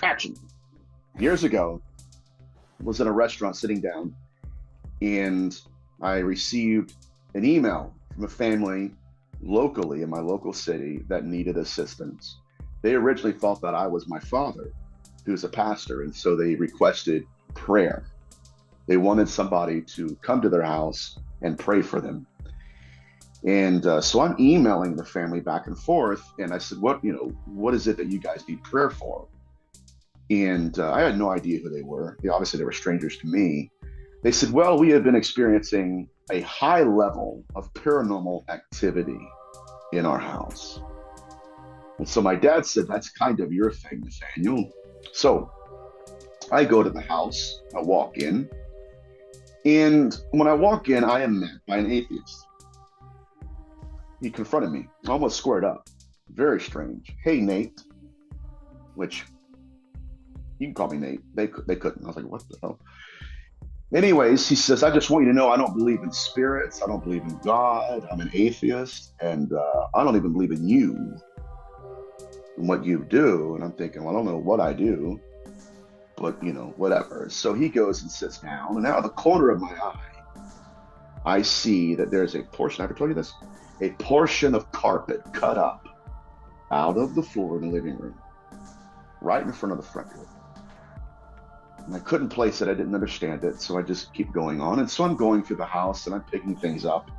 Action. Years ago, I was in a restaurant sitting down, and I received an email from a family locally in my local city that needed assistance. They originally thought that I was my father, who's a pastor, and so they requested prayer. They wanted somebody to come to their house and pray for them. And so I'm emailing the family back and forth, and I said, what is it that you guys need prayer for? And I had no idea who they were. Obviously, they were strangers to me. They said, well, we have been experiencing a high level of paranormal activity in our house. And so my dad said, that's kind of your thing, Nathaniel. So I go to the house, I walk in, and when I walk in, I am met by an atheist. He confronted me, almost squared up. Very strange. Hey, Nate, which you can call me Nate. They couldn't. I was like, what the hell? Anyways, he says, I just want you to know I don't believe in spirits. I don't believe in God. I'm an atheist. And I don't even believe in you and what you do. And I'm thinking, well, I don't know what I do, but, whatever. So he goes and sits down. And out of the corner of my eye, I see that there's a portion, I ever told you this? A portion of carpet cut up out of the floor in the living room, right in front of the front door. And I couldn't place it. I didn't understand it. So I just keep going on. And so I'm going through the house and I'm picking things up.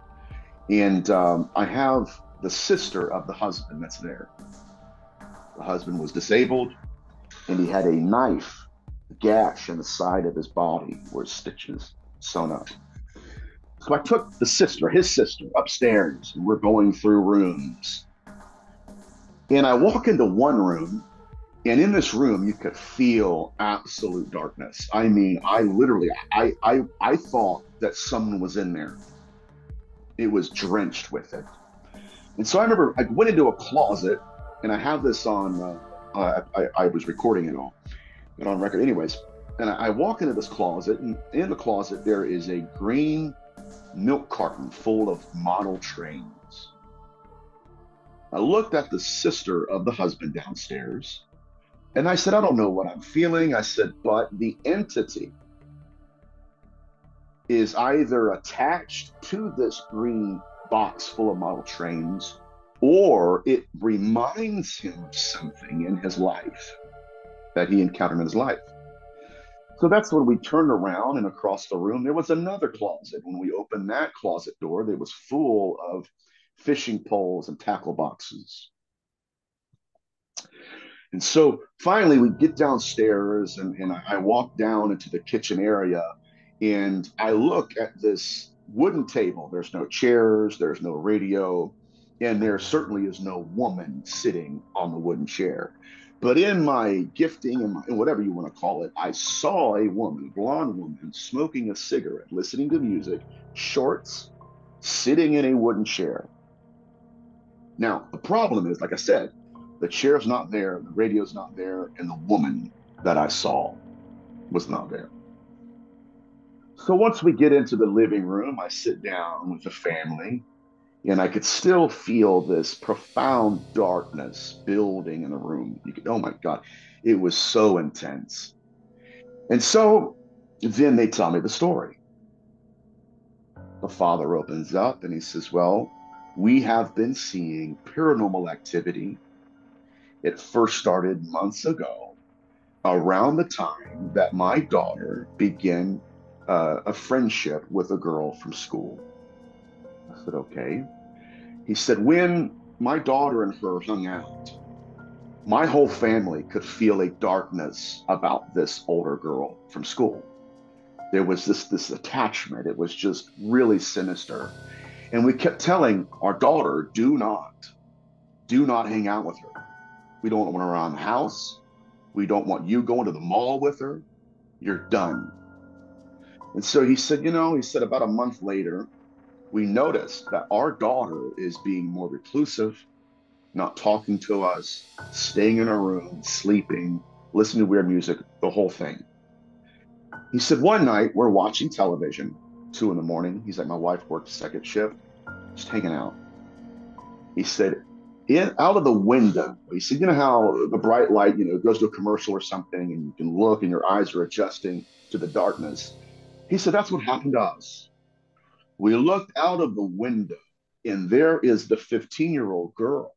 And I have the sister of the husband that's there. The husband was disabled and he had a knife gash in the side of his body where stitches sewn up. So I took his sister, upstairs, and we're going through rooms. And I walk into one room, and in this room, you could feel absolute darkness. I mean, I thought that someone was in there. It was drenched with it. And so I remember I went into a closet, and I have this on, I was recording it all, and on record anyways. And I walk into this closet, and in the closet, there is a green milk carton full of model trains. I looked at the sister of the husband downstairs, and I said, I don't know what I'm feeling. I said, but the entity is either attached to this green box full of model trains, or it reminds him of something in his life that he encountered in his life. So that's when we turned around, and across the room, there was another closet. When we opened that closet door, it was full of fishing poles and tackle boxes. And so finally we get downstairs, and I walk down into the kitchen area, and I look at this wooden table. There's no chairs, there's no radio, and there certainly is no woman sitting on the wooden chair. But in my gifting and whatever you want to call it, I saw a woman, a blonde woman, smoking a cigarette, listening to music, shorts, sitting in a wooden chair. Now, the problem is, like I said, the chair's not there, the radio's not there, and the woman that I saw was not there. So once we get into the living room, I sit down with the family, and I could still feel this profound darkness building in the room. Oh my God, it was so intense. And so then they tell me the story. The father opens up and he says, well, we have been seeing paranormal activity. It first started months ago, around the time that my daughter began a friendship with a girl from school. I said, okay. He said, when my daughter and her hung out, my whole family could feel a darkness about this older girl from school. There was this attachment. It was just really sinister. And we kept telling our daughter, do not hang out with her. We don't want her around the house. We don't want you going to the mall with her. You're done. And so he said, about a month later, we noticed that our daughter is being more reclusive, not talking to us, staying in her room, sleeping, listening to weird music, the whole thing. He said, one night we're watching television, 2 a.m. He's like, my wife worked second shift, just hanging out. He said, out of the window. He said, you know how the bright light, goes to a commercial or something, and you can look and your eyes are adjusting to the darkness. He said, that's what happened to us. We looked out of the window, and there is the 15-year-old girl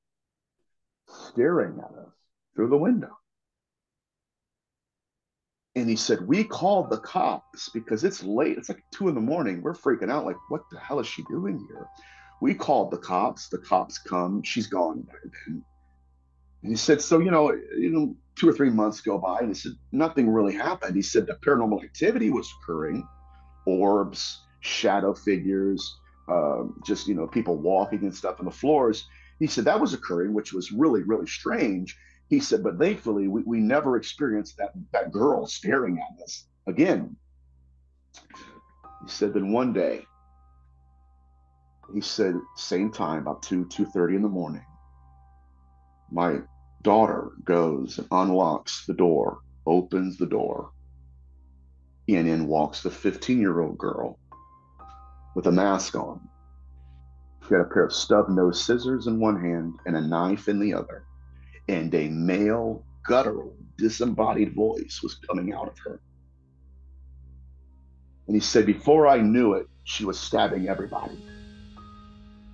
staring at us through the window. And he said, we called the cops because it's late. It's like 2 a.m. We're freaking out. Like, what the hell is she doing here? We called the cops. The cops come. She's gone by then. And he said, so, 2 or 3 months go by. And he said, nothing really happened. He said, the paranormal activity was occurring, orbs, shadow figures, just, people walking and stuff on the floors. He said that was occurring, which was really, really strange. He said, but thankfully, we never experienced that girl staring at us again. He said, then one day, he said, same time, about 2:30 in the morning, my daughter goes and unlocks the door, opens the door, and in walks the 15-year-old girl with a mask on. She had a pair of stub-nosed scissors in one hand and a knife in the other, and a male, guttural, disembodied voice was coming out of her. And he said, before I knew it, she was stabbing everybody.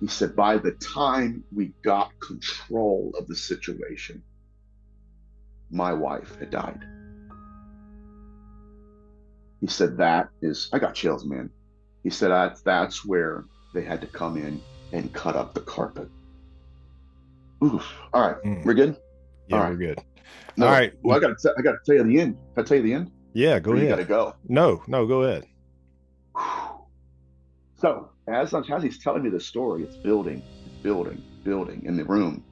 He said, by the time we got control of the situation, my wife had died. He said, I got chills, man. He said, that's where they had to come in and cut up the carpet. Oof. All right, we're good? Yeah, all right. We're good. No, All right. Well, I got to tell you the end. Can I tell you the end? Yeah, go Or ahead. You got to go. No, go ahead. So as he's telling me the story, it's building in the room.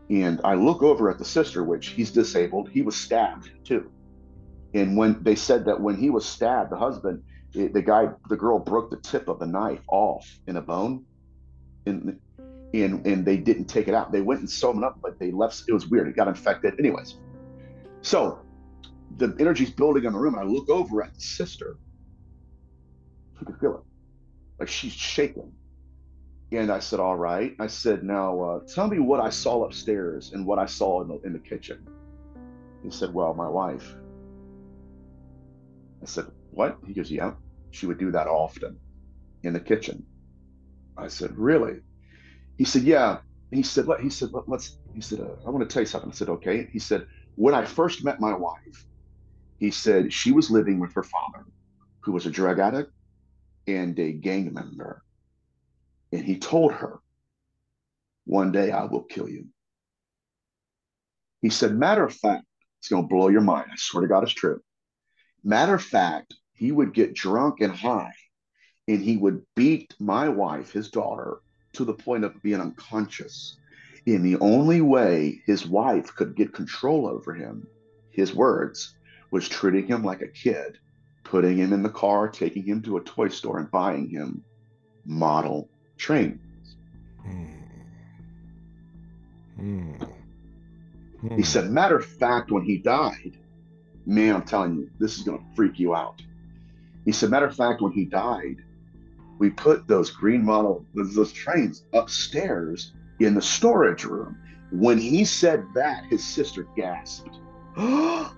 And I look over at the sister, which he's disabled. He was stabbed too. And when they said that when he was stabbed, the husband, the girl broke the tip of the knife off in a bone. And they didn't take it out. They went and sewed it up, but they left. It was weird. It got infected. Anyways, so the energy's building in the room. And I look over at the sister. I could feel it. Like she's shaking. And I said, all right. I said, now tell me what I saw upstairs and what I saw in the kitchen. He said, well, my wife. I said, what? He goes, yeah, she would do that often in the kitchen. I said, really? He said, yeah. He said, I want to tell you something. I said, okay. He said, when I first met my wife, he said she was living with her father, who was a drug addict and a gang member. And he told her, one day I will kill you. He said, matter of fact, it's going to blow your mind. I swear to God, it's true. Matter of fact, he would get drunk and high, and he would beat my wife, his daughter, to the point of being unconscious. And the only way his wife could get control over him, his words, was treating him like a kid, putting him in the car, taking him to a toy store and buying him model trains. He said, matter of fact, when he died, man, I'm telling you, this is going to freak you out. He said, matter of fact, when he died, we put those green model, those trains upstairs in the storage room. When he said that, his sister gasped. I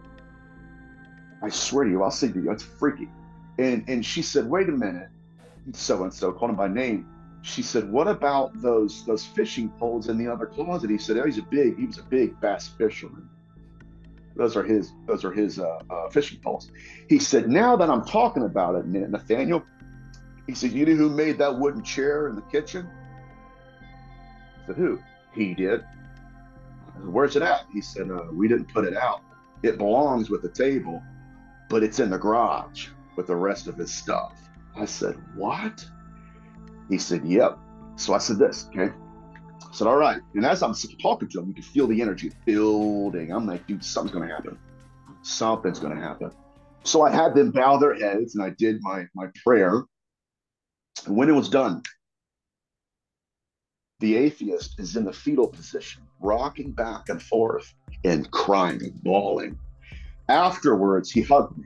swear to you, I'll say to you, it's freaky. And she said, wait a minute. So-and-so, called him by name. She said, what about those fishing poles in the other closet? He said, oh, he was a big bass fisherman. Those are his fishing poles. He said, now that I'm talking about it, Nathaniel, he said, you know who made that wooden chair in the kitchen? I said, who? He did. I said, where's it at? He said, we didn't put it out. It belongs with the table, but it's in the garage with the rest of his stuff. I said, what? He said, yep. So I said this, okay? I said, all right. And as I'm talking to him, you can feel the energy building. I'm like, dude, something's going to happen. Something's going to happen. So I had them bow their heads and I did my prayer. And when it was done, the atheist is in the fetal position, rocking back and forth and crying and bawling. Afterwards, he hugged me.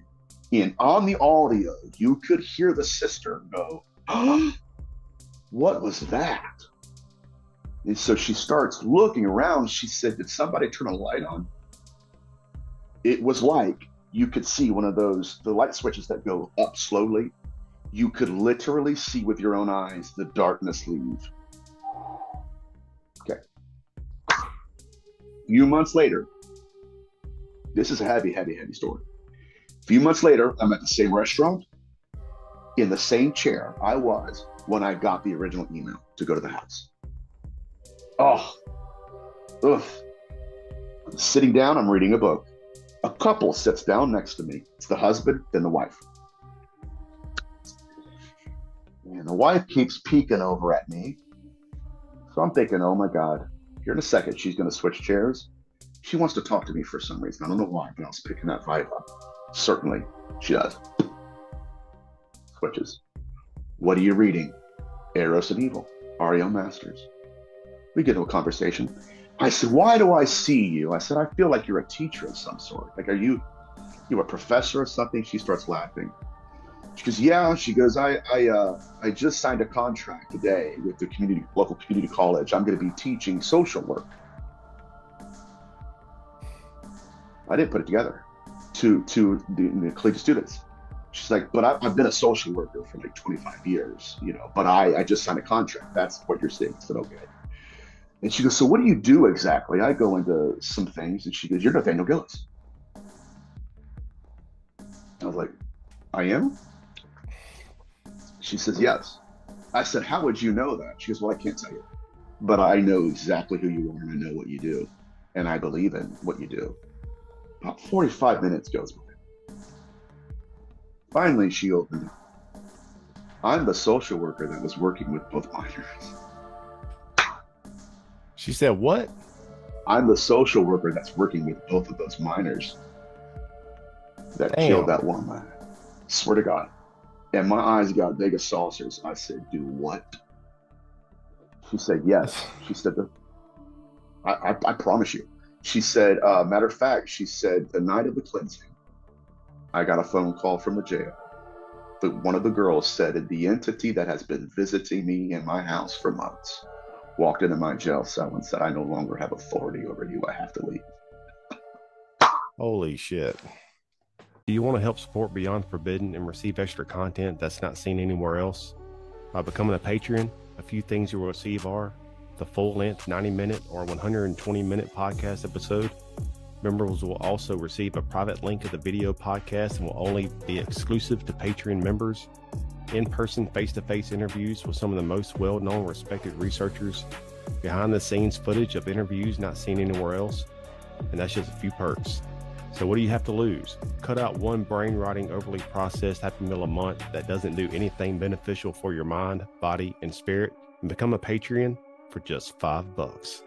And on the audio, you could hear the sister go, oh, what was that? And so she starts looking around. She said, did somebody turn a light on? It was like you could see one of those, the light switches that go up slowly. You could literally see with your own eyes the darkness leave. Okay. A few months later, this is a heavy, heavy, heavy story. A few months later, I'm at the same restaurant in the same chair I was when I got the original email to go to the house. Oh, ugh. I'm sitting down, I'm reading a book. A couple sits down next to me. It's the husband, then the wife. And the wife keeps peeking over at me. So I'm thinking, oh my God, here in a second, she's going to switch chairs. She wants to talk to me for some reason. I don't know why, but I was picking that vibe up. Certainly, she does. Switches. What are you reading? Eros and Evil, Ariel Masters. We get into a conversation. I said, why do I see you? I said, I feel like you're a teacher of some sort. Like, are you a professor or something? She starts laughing. She goes, yeah. She goes, I just signed a contract today with the local community college. I'm going to be teaching social work. I didn't put it together to the collegiate students. She's like, but I've been a social worker for like 25 years, but I just signed a contract. That's what you're seeing. I said, okay. And she goes, so what do you do exactly? I go into some things, and she goes, you're Nathaniel Gillis. I was like, I am? She says, yes. I said, how would you know that? She goes, well, I can't tell you, but I know exactly who you are, and I know what you do, and I believe in what you do. About 45 minutes goes by. Finally, she opened it. I'm the social worker that was working with both minors. She said, what? I'm the social worker that's working with both of those minors that killed that woman. Swear to God. And my eyes got big as saucers. I said, do what? She said, yes. She said, I promise you. She said, matter of fact, she said, the night of the cleansing, I got a phone call from the jail. But one of the girls said, the entity that has been visiting me in my house for months walked into my jail cell and said, I no longer have authority over you. I have to leave. Holy shit. Do you want to help support Beyond Forbidden and receive extra content that's not seen anywhere else? By becoming a patron, a few things you will receive are the full-length 90-minute or 120-minute podcast episode. Members will also receive a private link of the video podcast and will only be exclusive to Patreon members. In-person, face-to-face interviews with some of the most well-known, respected researchers. Behind-the-scenes footage of interviews not seen anywhere else. And that's just a few perks. So what do you have to lose? Cut out one brain-rotting, overly processed Happy Meal a month that doesn't do anything beneficial for your mind, body, and spirit, and become a Patreon for just $5.